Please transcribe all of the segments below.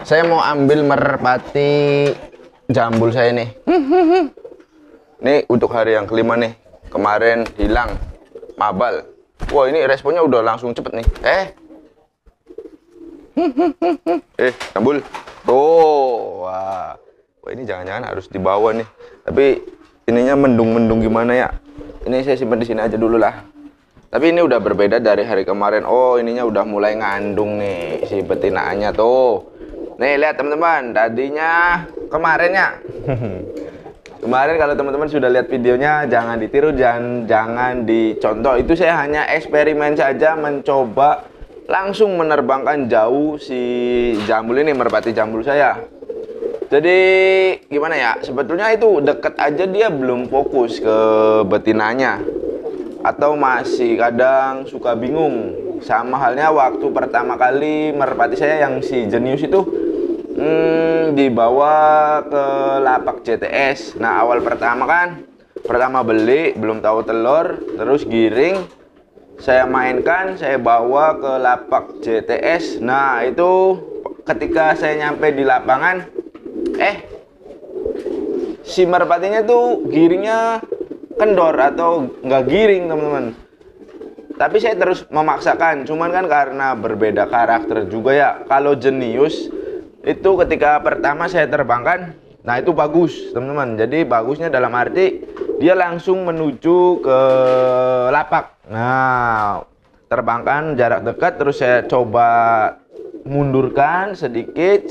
Saya mau ambil merpati jambul saya nih. Ini untuk hari yang kelima nih. Kemarin hilang, mabal. Wah, ini responnya udah langsung cepet nih. Jambul. Tuh, wah. Wah, ini jangan-jangan harus dibawa nih. Tapi ininya mendung-mendung gimana ya? Ini saya simpan di sini aja dulu lah. Tapi ini udah berbeda dari hari kemarin. Oh, ininya udah mulai ngandung nih si betinaannya tuh. Nih, lihat teman-teman. Tadinya kemarin ya. Kemarin kalau teman-teman sudah lihat videonya, jangan ditiru, jangan dicontoh. Itu saya hanya eksperimen saja, mencoba langsung menerbangkan jauh si jambul ini, merpati jambul saya. Jadi gimana ya? Sebetulnya itu deket aja dia belum fokus ke betinanya. Atau masih kadang suka bingung. Sama halnya waktu pertama kali merpati saya yang si jenius itu dibawa ke lapak JTS. Nah, awal pertama beli belum tahu telur, terus giring, saya mainkan, saya bawa ke lapak JTS. Nah, itu ketika saya nyampe di lapangan, si merpatinya tuh giringnya kendor atau nggak giring, teman-teman. Tapi saya terus memaksakan, cuman kan karena berbeda karakter juga ya. Kalau jenius itu ketika pertama saya terbangkan, nah itu bagus, teman-teman. Jadi bagusnya dalam arti dia langsung menuju ke lapak. Nah, terbangkan jarak dekat, terus saya coba mundurkan sedikit,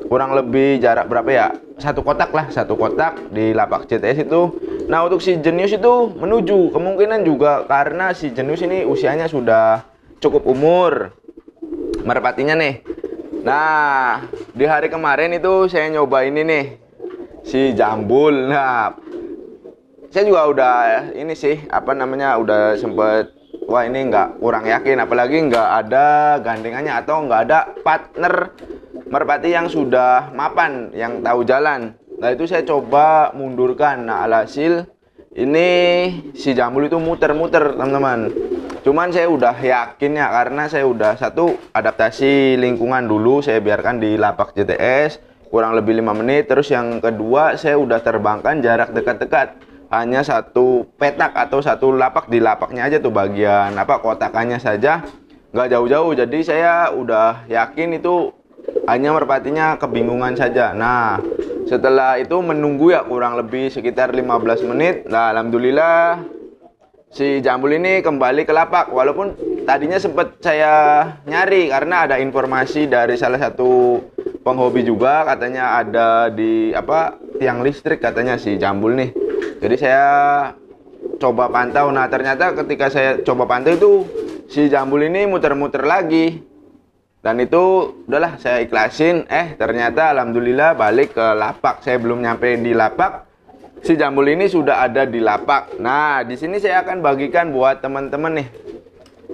kurang lebih jarak berapa ya? Satu kotak di lapak JTS itu. Nah, untuk si jenius itu menuju, kemungkinan juga karena si jenius ini usianya sudah cukup umur merpatinya nih. Nah, di hari kemarin itu saya nyoba ini nih, si jambul. Nah, saya juga udah ini sih, udah sempet, wah ini kurang yakin, apalagi nggak ada gandengannya atau nggak ada partner merpati yang sudah mapan, yang tahu jalan. Nah, itu saya coba mundurkan. Nah, alhasil ini si jambul itu muter-muter, teman-teman. Cuman saya udah yakin ya, karena saya udah satu adaptasi lingkungan dulu, saya biarkan di lapak JTS kurang lebih 5 menit. Terus yang kedua, saya udah terbangkan jarak dekat-dekat, hanya satu petak atau satu lapak, di lapaknya aja tuh bagian kotakannya saja, nggak jauh-jauh. Jadi saya udah yakin itu hanya merpatinya kebingungan saja. Nah, setelah itu menunggu ya kurang lebih sekitar 15 menit. Nah, alhamdulillah si jambul ini kembali ke lapak. Walaupun tadinya sempat saya nyari karena ada informasi dari salah satu penghobi juga, katanya ada di tiang listrik katanya si jambul nih. Jadi saya coba pantau. Nah, ternyata ketika saya coba pantau itu si jambul ini muter-muter lagi. Dan itu udahlah saya ikhlasin. Ternyata alhamdulillah balik ke lapak. Saya belum nyampe di lapak, si jambul ini sudah ada di lapak. Nah, di sini saya akan bagikan buat teman-teman nih.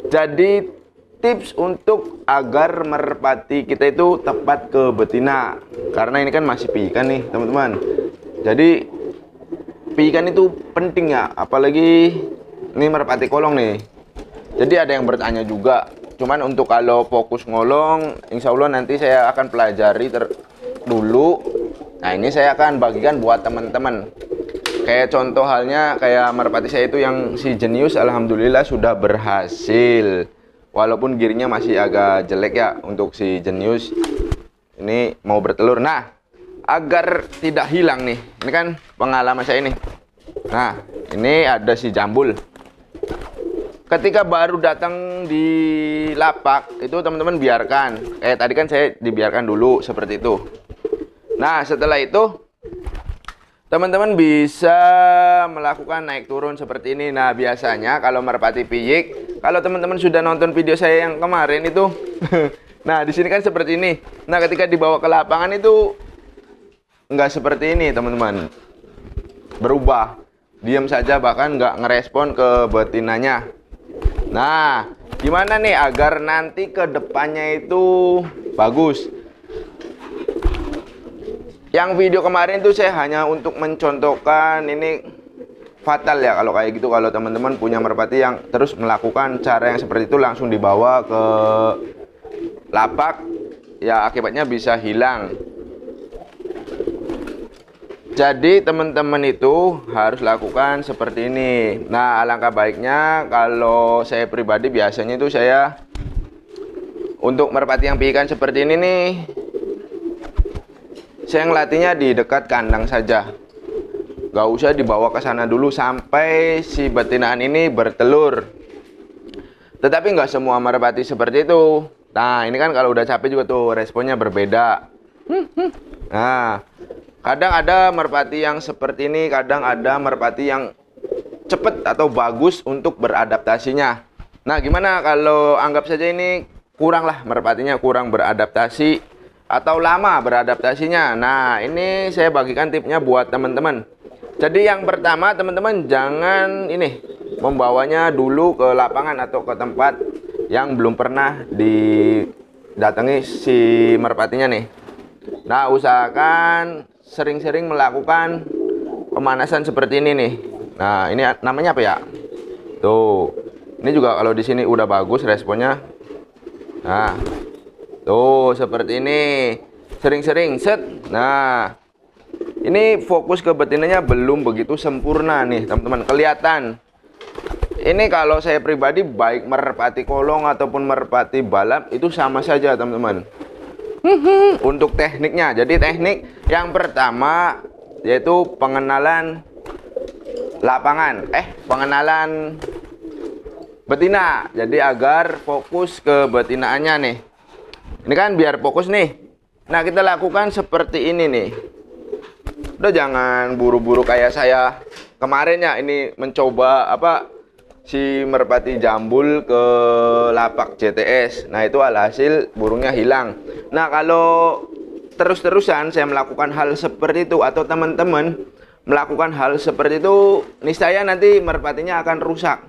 Jadi tips untuk agar merpati kita itu tepat ke betina. Karena ini kan masih piikan nih, teman-teman. Jadi piikan itu penting ya, apalagi ini merpati kolong nih. Jadi ada yang bertanya juga. Cuman untuk kalau fokus ngolong, insya Allah nanti saya akan pelajari dulu. Nah, ini saya akan bagikan buat teman-teman. Kayak contoh halnya kayak merpati saya itu yang si jenius, alhamdulillah sudah berhasil. Walaupun giringnya masih agak jelek ya untuk si jenius. Ini mau bertelur. Nah, agar tidak hilang nih, ini kan pengalaman saya ini. Nah, ini ada si jambul. Ketika baru datang di lapak itu teman-teman biarkan. Tadi kan saya dibiarkan dulu seperti itu. Nah, setelah itu teman-teman bisa melakukan naik turun seperti ini. Nah, biasanya kalau merpati piyik, kalau teman-teman sudah nonton video saya yang kemarin itu, nah di sini kan seperti ini. Nah, ketika dibawa ke lapangan itu nggak seperti ini, teman-teman. Berubah, diam saja, bahkan nggak ngerespon ke betinanya. Nah, gimana nih agar nanti ke depannya itu bagus? Yang video kemarin itu saya hanya untuk mencontohkan, ini fatal ya kalau kayak gitu. Kalau teman-teman punya merpati yang terus melakukan cara yang seperti itu, langsung dibawa ke lapak, ya akibatnya bisa hilang. Jadi teman-teman itu harus lakukan seperti ini. Nah, alangkah baiknya kalau saya pribadi biasanya itu saya untuk merpati yang piikan seperti ini nih, saya ngelatihnya di dekat kandang saja. Gak usah dibawa ke sana dulu sampai si betinaan ini bertelur. Tetapi nggak semua merpati seperti itu. Nah, ini kan kalau udah capek juga tuh responnya berbeda. Nah, kadang ada merpati yang seperti ini, kadang ada merpati yang cepet atau bagus untuk beradaptasinya. Nah, gimana kalau anggap saja ini kurang lah, merpatinya kurang beradaptasi atau lama beradaptasinya. Nah, ini saya bagikan tipnya buat teman-teman. Jadi yang pertama teman-teman jangan ini membawanya dulu ke lapangan atau ke tempat yang belum pernah didatangi si merpatinya nih. Nah, usahakan sering-sering melakukan pemanasan seperti ini nih. Nah, ini namanya apa ya? Tuh. Ini juga kalau di sini udah bagus responnya. Nah. Tuh, seperti ini. Sering-sering set. Nah. Ini fokus ke betinanya belum begitu sempurna nih, teman-teman. Kelihatan. Ini kalau saya pribadi baik merpati kolong ataupun merpati balap itu sama saja, teman-teman. Untuk tekniknya, jadi teknik yang pertama yaitu pengenalan lapangan, pengenalan betina. Jadi agar fokus ke betinaannya nih. Ini kan biar fokus nih. Nah, kita lakukan seperti ini nih. Udah jangan buru-buru kayak saya kemarin ya, ini mencoba si merpati jambul ke lapak JTS. Nah, itu alhasil burungnya hilang. Nah, kalau terus-terusan saya melakukan hal seperti itu atau teman-teman melakukan hal seperti itu, niscaya nanti merpatinya akan rusak.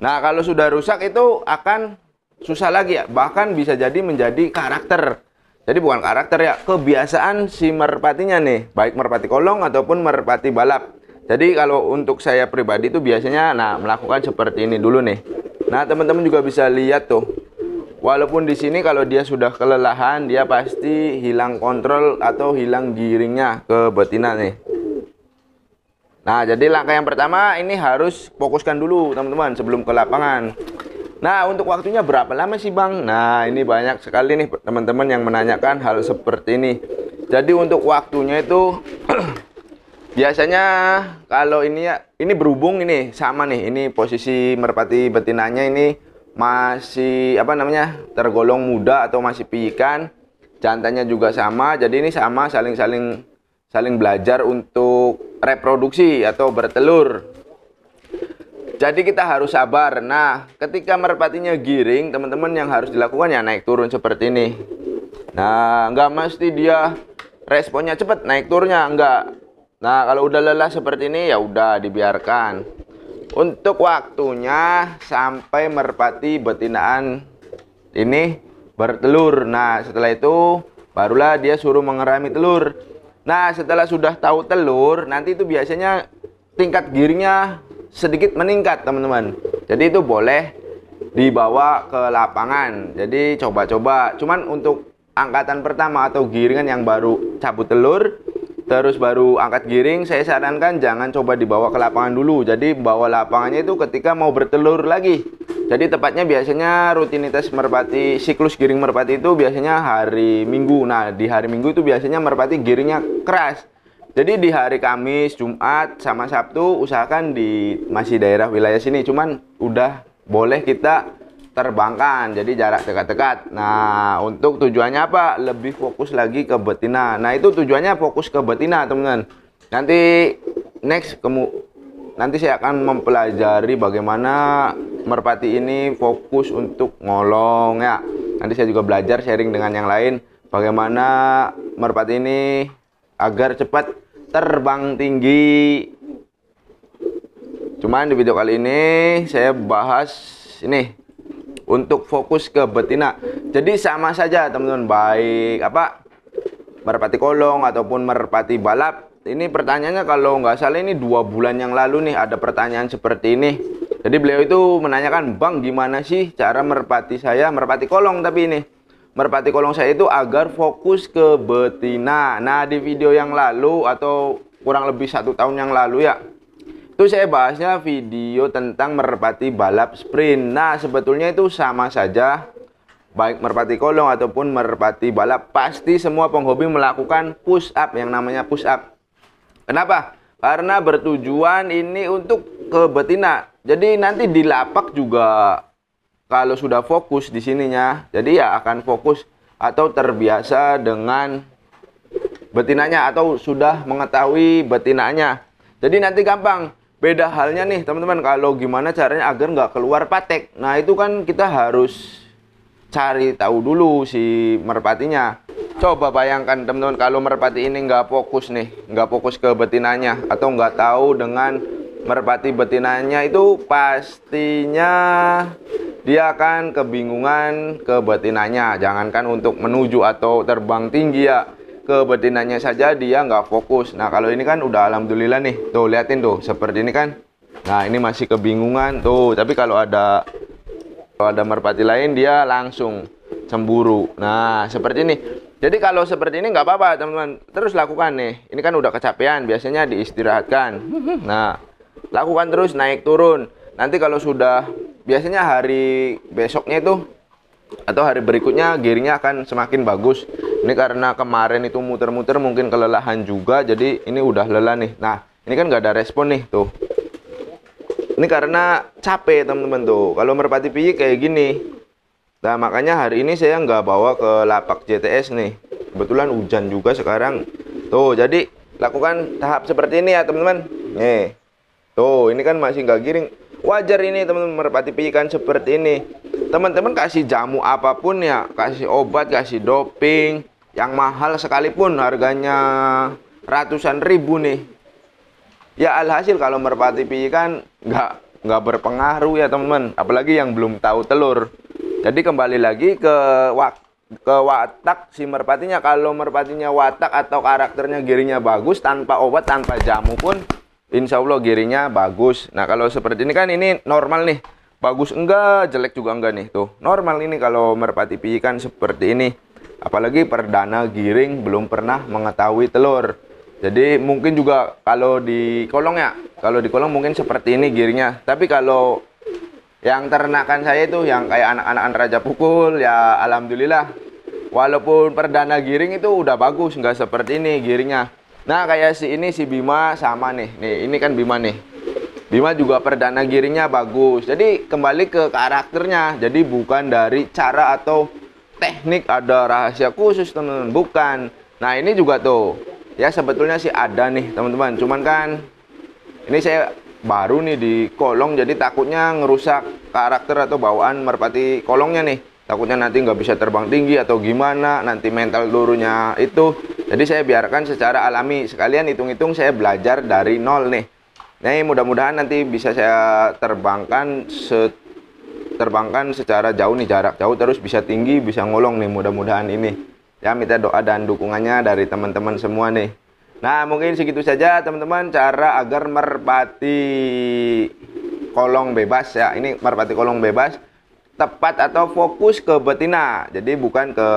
Nah, kalau sudah rusak itu akan susah lagi ya, bahkan bisa jadi menjadi karakter. Jadi bukan karakter ya, kebiasaan si merpatinya nih, baik merpati kolong ataupun merpati balap. Jadi kalau untuk saya pribadi itu biasanya melakukan seperti ini dulu nih. Nah, teman-teman juga bisa lihat tuh. Walaupun di sini kalau dia sudah kelelahan, dia pasti hilang kontrol atau hilang giringnya ke betina nih. Nah, jadi langkah yang pertama ini harus fokuskan dulu teman-teman sebelum ke lapangan. Nah, untuk waktunya berapa lama sih Bang? Nah, ini banyak sekali nih teman-teman yang menanyakan hal seperti ini. Jadi untuk waktunya itu biasanya kalau ini ya, ini berhubung ini sama nih, ini posisi merpati betinanya ini masih tergolong muda atau masih piikan, jantannya juga sama, jadi ini sama saling belajar untuk reproduksi atau bertelur. Jadi kita harus sabar. Nah, ketika merpatinya giring, teman-teman yang harus dilakukan ya naik turun seperti ini. Nah, nggak mesti dia responnya cepat naik turunnya, enggak. Nah, kalau udah lelah seperti ini ya udah dibiarkan. Untuk waktunya sampai merpati betinaan ini bertelur. Nah, setelah itu barulah dia suruh mengerami telur. Nah, setelah sudah tahu telur, nanti itu biasanya tingkat giringnya sedikit meningkat, teman-teman. Jadi itu boleh dibawa ke lapangan. Jadi coba-coba. Cuman untuk angkatan pertama atau giringan yang baru cabut telur terus baru angkat giring, saya sarankan jangan coba dibawa ke lapangan dulu. Jadi bawa lapangannya itu ketika mau bertelur lagi. Jadi tepatnya biasanya rutinitas merpati, siklus giring merpati itu biasanya hari Minggu. Nah, di hari Minggu itu biasanya merpati giringnya keras. Jadi di hari Kamis, Jumat, sama Sabtu usahakan di masih daerah wilayah sini. Cuman udah boleh kita terbangkan, jadi jarak dekat-dekat. Nah, untuk tujuannya apa? Lebih fokus lagi ke betina. Nah, itu tujuannya fokus ke betina, teman-teman. Nanti nanti saya akan mempelajari bagaimana merpati ini fokus untuk ngolong ya. Nanti saya juga belajar sharing dengan yang lain bagaimana merpati ini agar cepat terbang tinggi. Cuman di video kali ini saya bahas ini untuk fokus ke betina. Jadi sama saja teman-teman, baik merpati kolong ataupun merpati balap. Ini pertanyaannya kalau nggak salah ini 2 bulan yang lalu nih ada pertanyaan seperti ini. Jadi beliau itu menanyakan, Bang, gimana sih cara merpati saya, merpati kolong tapi ini merpati kolong saya itu agar fokus ke betina. Nah, di video yang lalu atau kurang lebih 1 tahun yang lalu ya, itu saya bahasnya video tentang merpati balap sprint. Nah, sebetulnya itu sama saja, baik merpati kolong ataupun merpati balap, pasti semua penghobi melakukan push up, yang namanya push up. Kenapa? Karena bertujuan ini untuk ke betina. Jadi nanti di lapak juga kalau sudah fokus di sininya, jadi ya akan fokus atau terbiasa dengan betinanya atau sudah mengetahui betinanya. Jadi nanti gampang. Beda halnya nih teman-teman, kalau gimana caranya agar nggak keluar patek. Nah, itu kan kita harus cari tahu dulu si merpatinya. Coba bayangkan teman-teman, kalau merpati ini nggak fokus nih, nggak fokus ke betinanya atau nggak tahu dengan merpati betinanya, itu pastinya dia akan kebingungan ke betinanya. Jangankan untuk menuju atau terbang tinggi ya, ke betinanya saja dia nggak fokus. Nah, kalau ini kan udah alhamdulillah nih, tuh liatin tuh seperti ini kan. Nah, ini masih kebingungan tuh, tapi kalau ada merpati lain dia langsung cemburu. Nah, seperti ini. Jadi kalau seperti ini nggak apa-apa teman-teman, terus lakukan nih. Ini kan udah kecapean, biasanya diistirahatkan. Nah, lakukan terus naik turun. Nanti kalau sudah, biasanya hari besoknya itu atau hari berikutnya giringnya akan semakin bagus. Ini karena kemarin itu muter-muter mungkin kelelahan juga, jadi ini udah lelah nih. Nah, ini kan nggak ada respon nih tuh. Ini karena capek teman-teman tuh. Kalau merpati piyik kayak gini. Nah, makanya hari ini saya nggak bawa ke lapak JTS nih. Kebetulan hujan juga sekarang. Tuh, jadi lakukan tahap seperti ini ya teman-teman. Nih, tuh ini kan masih nggak giring. Wajar ini teman-teman, merpati pijikan seperti ini. Teman-teman kasih jamu apapun ya, kasih obat, kasih doping, yang mahal sekalipun harganya ratusan ribu nih. Ya alhasil kalau merpati pijikan nggak berpengaruh ya teman-teman, apalagi yang belum tahu telur. Jadi kembali lagi ke watak si merpatinya. Kalau merpatinya watak atau karakternya giringnya bagus, tanpa obat, tanpa jamu pun insya Allah giringnya bagus. Nah, kalau seperti ini kan ini normal nih. Bagus enggak, jelek juga enggak nih. Tuh, normal ini kalau merpati pijikan seperti ini. Apalagi perdana giring belum pernah mengetahui telur. Jadi mungkin juga kalau di kolong ya. Kalau di kolong mungkin seperti ini giringnya. Tapi kalau yang ternakan saya itu yang kayak anak-anak raja pukul ya alhamdulillah. Walaupun perdana giring itu udah bagus, enggak seperti ini giringnya. Nah, kayak si ini, si Bima sama nih. Nih, ini kan Bima nih. Bima juga perdana giringnya bagus. Jadi, kembali ke karakternya. Jadi, bukan dari cara atau teknik ada rahasia khusus, teman-teman. Bukan. Nah, ini juga tuh. Ya, sebetulnya sih ada nih, teman-teman. Cuman kan, ini saya baru nih di kolong. Jadi, takutnya ngerusak karakter atau bawaan merpati kolongnya nih. Takutnya nanti nggak bisa terbang tinggi atau gimana. Nanti mental lurunya itu. Jadi saya biarkan secara alami. Sekalian hitung-hitung saya belajar dari nol nih. Nah, mudah-mudahan nanti bisa saya terbangkan secara jauh nih, jarak jauh, terus bisa tinggi, bisa ngolong nih, mudah-mudahan ini. Ya, minta doa dan dukungannya dari teman-teman semua nih. Nah, mungkin segitu saja teman-teman cara agar merpati kolong bebas ya. Ini merpati kolong bebas tepat atau fokus ke betina. Jadi bukan ke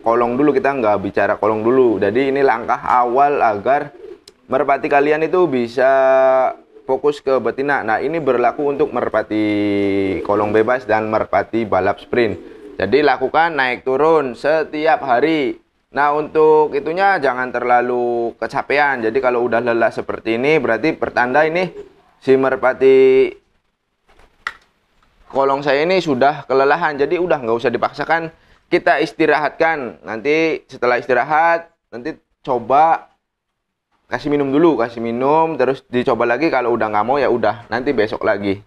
kolong dulu, kita nggak bicara kolong dulu. Jadi ini langkah awal agar merpati kalian itu bisa fokus ke betina. Nah, ini berlaku untuk merpati kolong bebas dan merpati balap sprint. Jadi lakukan naik turun setiap hari. Nah, untuk itunya jangan terlalu kecapean. Jadi kalau udah lelah seperti ini berarti pertanda ini si merpati kolong saya ini sudah kelelahan. Jadi udah nggak usah dipaksakan, kita istirahatkan. Nanti setelah istirahat, nanti coba kasih minum dulu, kasih minum, terus dicoba lagi. Kalau udah nggak mau ya udah, nanti besok lagi.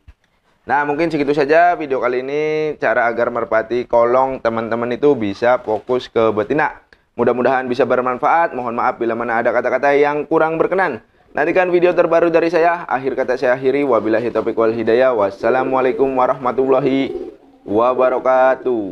Nah, mungkin segitu saja video kali ini, cara agar merpati kolong teman-teman itu bisa fokus ke betina. Mudah-mudahan bisa bermanfaat. Mohon maaf bila mana ada kata-kata yang kurang berkenan. Nantikan video terbaru dari saya. Akhir kata saya akhiri. Wabillahi taufiq wal hidayah. Wassalamualaikum warahmatullahi wabarakatuh.